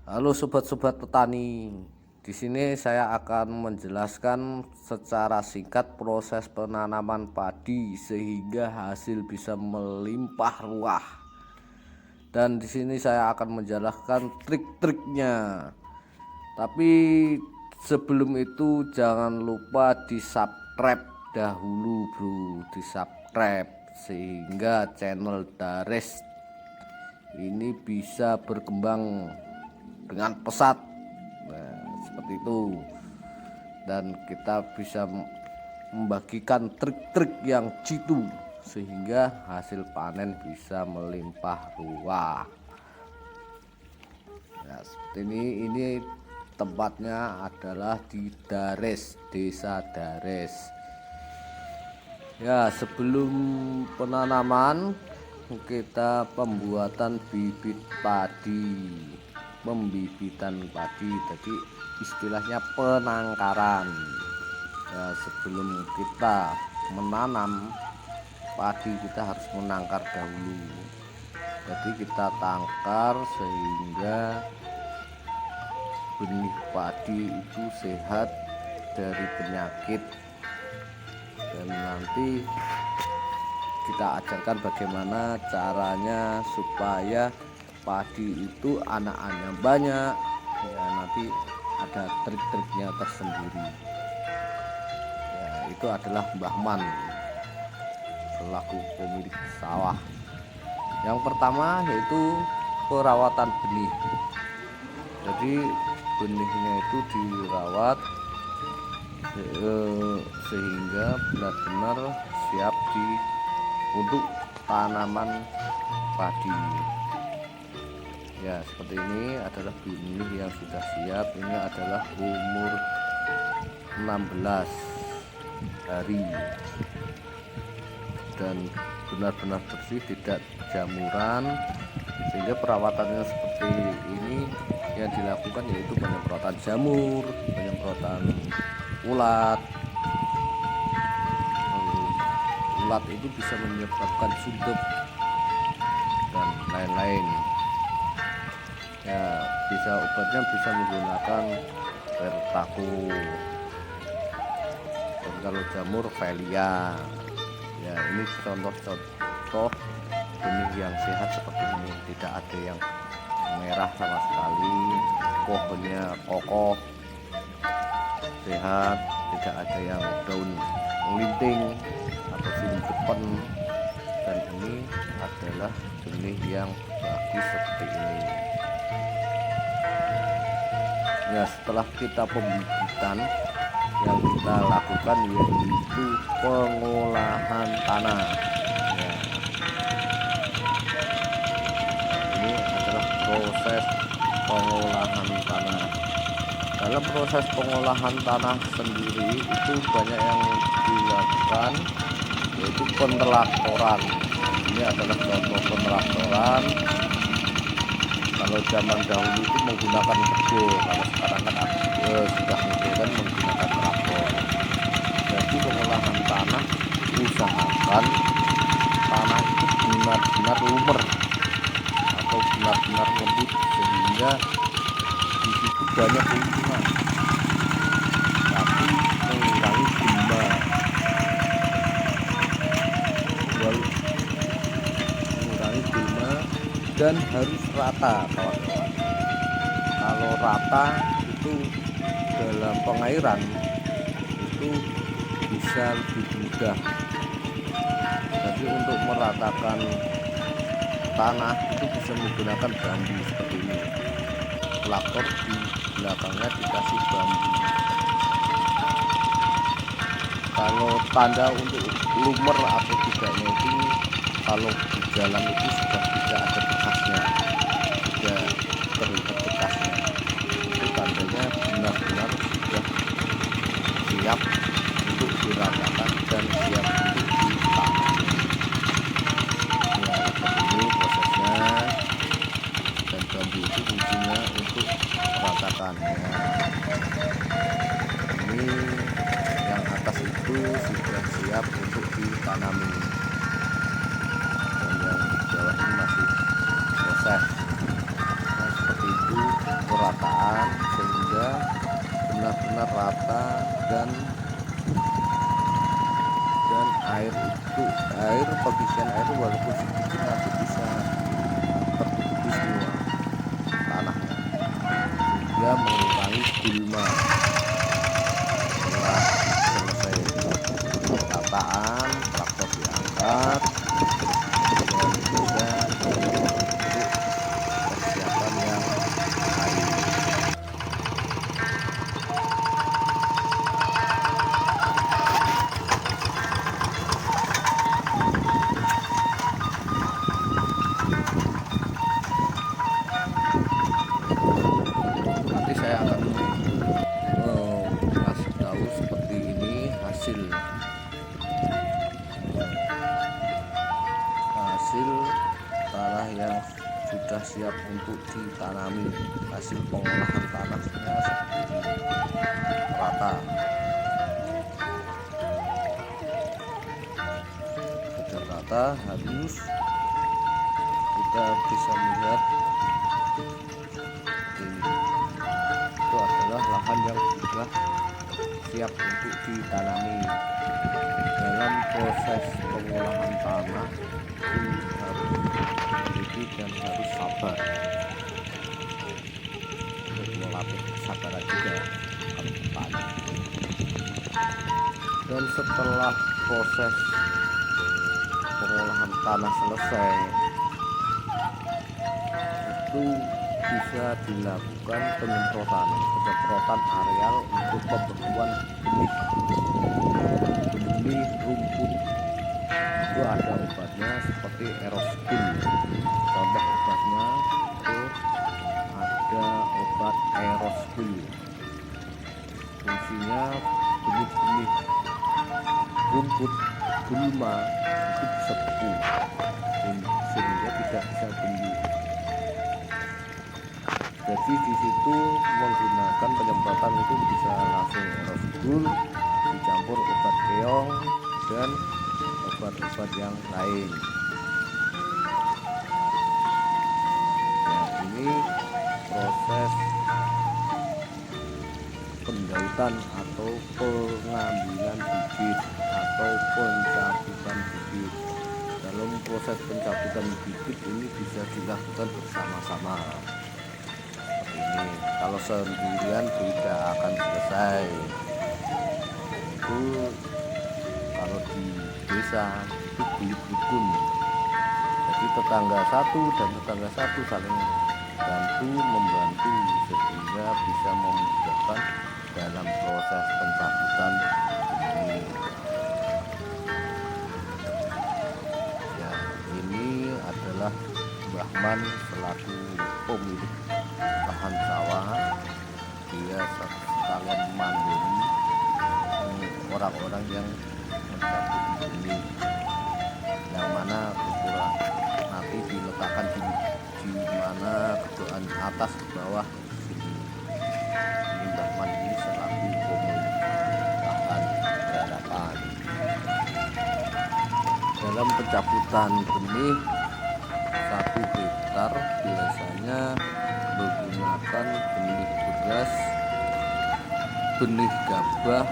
Halo sobat-sobat petani. Di sini saya akan menjelaskan secara singkat proses penanaman padi sehingga hasil bisa melimpah ruah. Dan di sini saya akan menjelaskan trik-triknya. Tapi sebelum itu jangan lupa di-subscribe dahulu, Bro. Di-subscribe sehingga channel Dares ini bisa berkembang dengan pesat. Nah, seperti itu. Dan kita bisa membagikan trik-trik yang jitu sehingga hasil panen bisa melimpah ruah. Nah, seperti ini tempatnya adalah di Dares, Desa Dares. Ya, sebelum penanaman kita pembuatan bibit padi, pembibitan padi, jadi istilahnya penangkaran. Ya, sebelum kita menanam padi kita harus menangkar dahulu. Jadi kita tangkar sehingga benih padi itu sehat dari penyakit. Dan nanti kita ajarkan bagaimana caranya supaya padi itu anak-anaknya banyak. Ya, nanti ada trik-triknya tersendiri. Ya, itu adalah Mbah Man selaku pemilik sawah. Yang pertama yaitu perawatan benih. Jadi benihnya itu dirawat sehingga benar-benar siap untuk tanaman padi. Ya, seperti ini adalah benih yang sudah siap. Ini adalah umur 16 hari dan benar-benar bersih, tidak jamuran, sehingga perawatannya seperti ini yang dilakukan yaitu penyemprotan jamur, penyemprotan ulat. Ulat itu bisa menyebabkan sundep dan lain-lain. Ya, bisa obatnya bisa menggunakan Vertaku. Dan kalau jamur Velia. Ya, ini contoh-contoh benih yang sehat seperti ini, tidak ada yang merah sama sekali, pohonnya kokoh, sehat, tidak ada yang daun melinting atau depan. Dan ini adalah benih yang bagus seperti ini. Ya, setelah kita pembibitan, yang kita lakukan yaitu pengolahan tanah. Ya, ini adalah proses pengolahan tanah. Dalam proses pengolahan tanah sendiri itu banyak yang dilakukan, yaitu pentelaktoran. Ini adalah contoh pentelaktoran. Kalau zaman dahulu itu menggunakan kebo, kalau sekarang kan sudah modern menggunakan traktor. Jadi pengolahan tanah usahakan tanah itu benar-benar lumer atau benar-benar lembut sehingga di situ banyak keuntungan, tapi mengurangi gulma. Mengurangi gulma dan harus rata, kawan-kawan. Kalau rata itu dalam pengairan itu bisa lebih mudah. Jadi untuk meratakan tanah itu bisa menggunakan bambu seperti ini. Traktor di belakangnya dikasih bambu. Kalau tanda untuk lumer atau tidaknya itu kalau di jalan itu sudah tidak ada bekasnya, tidak terlihat bekasnya. Itu tandanya benar-benar sudah siap untuk diratakan dan siap untuk ditanam. Ya, seperti ini prosesnya. Dan bambu itu fungsinya untuk meratakannya. Ini yang atas itu sudah siap untuk ditanami, dan yang di bawah ini masih proses. Nah, seperti itu pemerataan sehingga benar-benar rata dan air pengisian air walaupun sedikit nanti bisa tertutupi semua tanahnya sehingga mengurangi gulma. Setelah selesai pemerataan, traktor diangkat dan bisa untuk persiapan yang lain. Nanti saya akan kasih tahu seperti ini hasil tanah yang sudah siap untuk ditanami. Hasil pengolahan tanahnya seperti ini, rata, sudah rata, halus. Kita bisa melihat ini, itu adalah lahan yang sudah siap untuk ditanami. Dalam proses pengolahan tanah itu harus teliti dan harus sabar, untuk melatih kesabaran juga kalau petani. Dan setelah proses pengolahan tanah selesai, itu bisa dilakukan penyemprotan areal untuk pembekuan benih rumput. Itu ada obatnya seperti Aerospin. Contoh obatnya itu ada obat Aerospin. Fungsinya benih-benih rumput gulma itu bisa beku sehingga tidak bisa tumbuh. Jadi di situ menggunakan penyemprotan itu bisa langsung Aerospin dicampur obat keong dan obat-obat yang lain. Nah, ini proses pendahutan atau pengambilan bibit atau pencabutan bibit. Dalam proses pencabutan bibit ini bisa dilakukan bersama-sama seperti ini. Kalau sendirian tidak akan selesai. Itu kalau di desa itu gulit rukun, jadi tetangga satu dan tetangga satu saling membantu sehingga bisa memudahkan dalam proses pencabutan ini. Ya, ini adalah Mbah Man selaku pemilik lahan sawah. Dia sekalian mandiri orang-orang yang mencabut ini, yang mana ukuran nanti diletakkan di mana keduaan atas ke bawah sini. Ini Mbah Man ini selaku pemilik lahan garapan. Dalam pencabutan benih 1 hektar biasanya menggunakan benih beras, benih gabah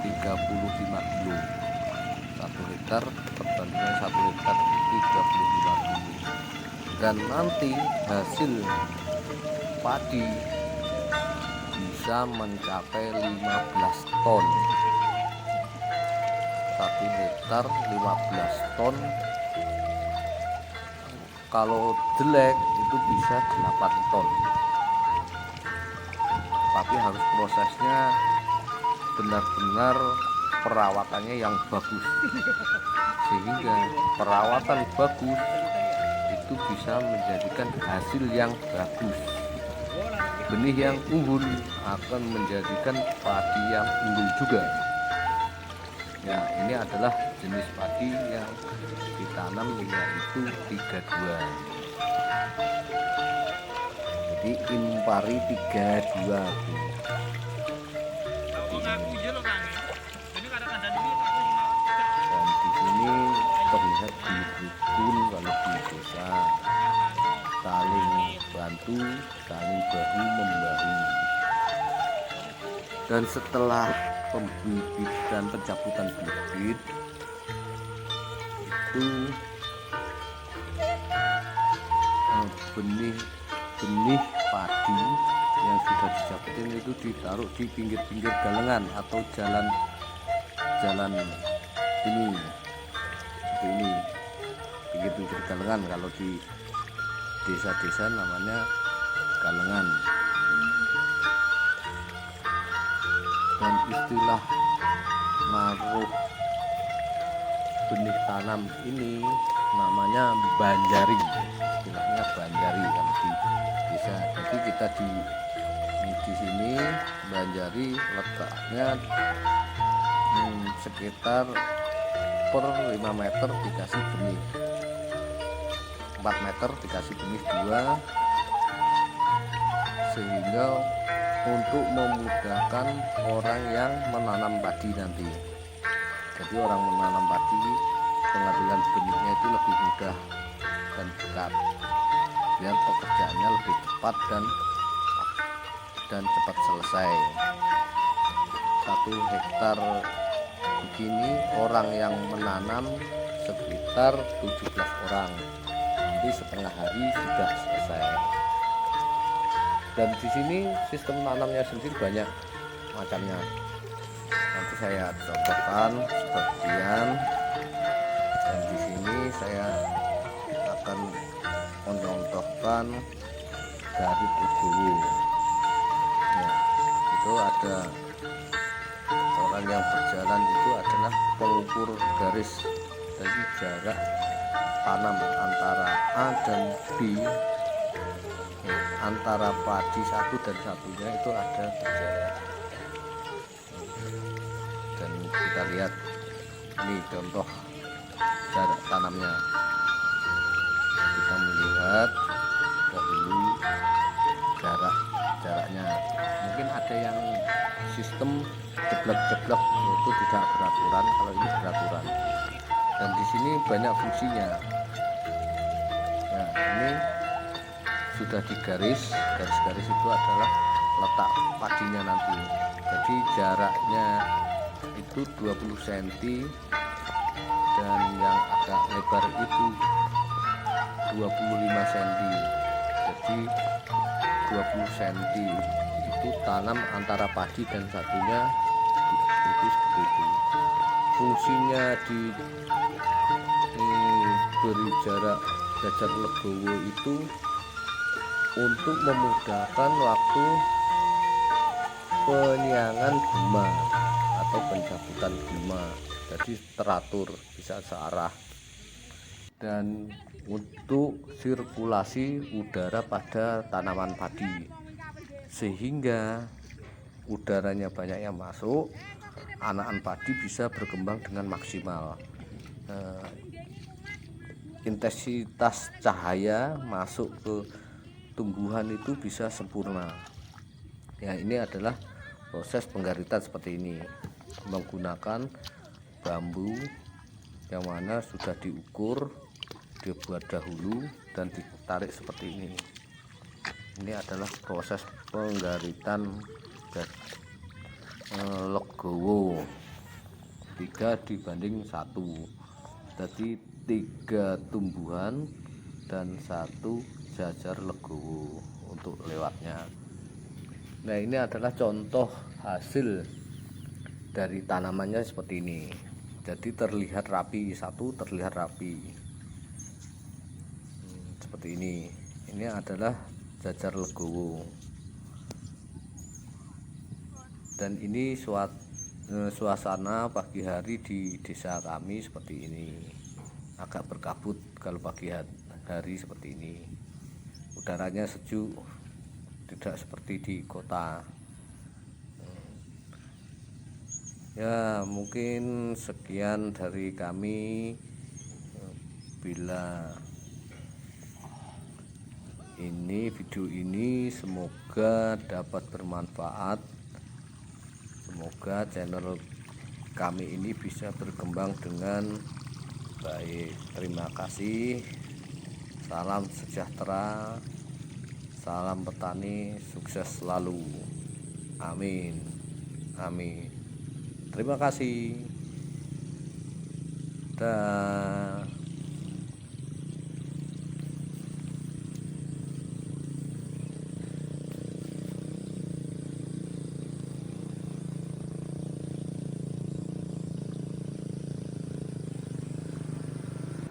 35 kilo. 1 hektar perbandingan 1 hektar 35 kilo. Dan nanti hasil padi bisa mencapai 15 ton. 1 hektar 15 ton. Kalau jelek itu bisa 8 ton. Tapi harus prosesnya benar-benar perawatannya yang bagus, sehingga perawatan bagus itu bisa menjadikan hasil yang bagus. Benih yang unggul akan menjadikan padi yang unggul juga. Ya, ini adalah jenis padi yang ditanam, yaitu 32. Jadi Impari 32. Dan di sini terlihat di rukun kalau di desa. saling bantu, saling bahu membahu. Dan setelah pembibitan pencabutan bibit itu benih padi yang sudah dicabutin itu ditaruh di pinggir-pinggir galengan atau jalan ini, seperti ini, pinggir-pinggir galengan. Kalau di desa-desa namanya galengan. Dan istilah naruh benih tanam ini namanya banjari, istilahnya banjari kalau di desa. Jadi kita di sini banjari letaknya sekitar per 5 meter dikasih benih, 4 meter dikasih benih 2, sehingga untuk memudahkan orang yang menanam padi nanti. Jadi orang menanam padi, pengambilan benihnya itu lebih mudah dan dekat, biar pekerjaannya lebih cepat dan cepat selesai. 1 hektar begini orang yang menanam sekitar 17 orang, nanti setengah hari sudah selesai. Dan di sini sistem tanamnya sendiri banyak macamnya. Nanti saya contohkan sebagian. Dan di sini saya akan mencontohkan garis legowo. Ya, itu ada orang yang berjalan itu adalah pengukur garis dari jarak tanam antara A dan B. Antara padi satu dan satunya itu ada jarak. Dan kita lihat ini contoh jarak tanamnya. Kita melihat dahulu jaraknya. Mungkin ada yang sistem jeblok-jeblok itu tidak beraturan, kalau ini beraturan. Dan di sini banyak fungsinya. Nah, ini sudah digaris, garis-garis itu adalah letak padinya nanti. Jadi jaraknya itu 20 cm dan yang agak lebar itu 25 cm. Jadi 20 cm itu tanam antara padi dan satunya itu seperti itu. Fungsinya beri jarak jajar legowo itu untuk memudahkan waktu penyiangan gema atau pencabutan gema, jadi teratur, bisa searah. Dan untuk sirkulasi udara pada tanaman padi, sehingga udaranya banyak yang masuk, anakan padi bisa berkembang dengan maksimal. Intensitas cahaya masuk ke tumbuhan itu bisa sempurna. Ya, ini adalah proses penggaritan seperti ini, menggunakan bambu yang mana sudah diukur, dibuat dahulu dan ditarik seperti ini. Ini adalah proses penggaritan legowo 3 dibanding 1, jadi 3 tumbuhan dan 1 jajar legowo untuk lewatnya. Nah, ini adalah contoh hasil dari tanamannya seperti ini. Jadi terlihat rapi, satu terlihat rapi seperti ini. Ini adalah jajar legowo. Dan ini suasana pagi hari di desa kami seperti ini. Agak berkabut kalau pagi hari seperti ini. Udaranya sejuk, tidak seperti di kota. Ya, mungkin sekian dari kami. Bila ini video ini semoga dapat bermanfaat, semoga channel kami ini bisa berkembang dengan baik. Terima kasih. Salam sejahtera, salam petani, sukses selalu. Amin. Amin. Terima kasih. Dah.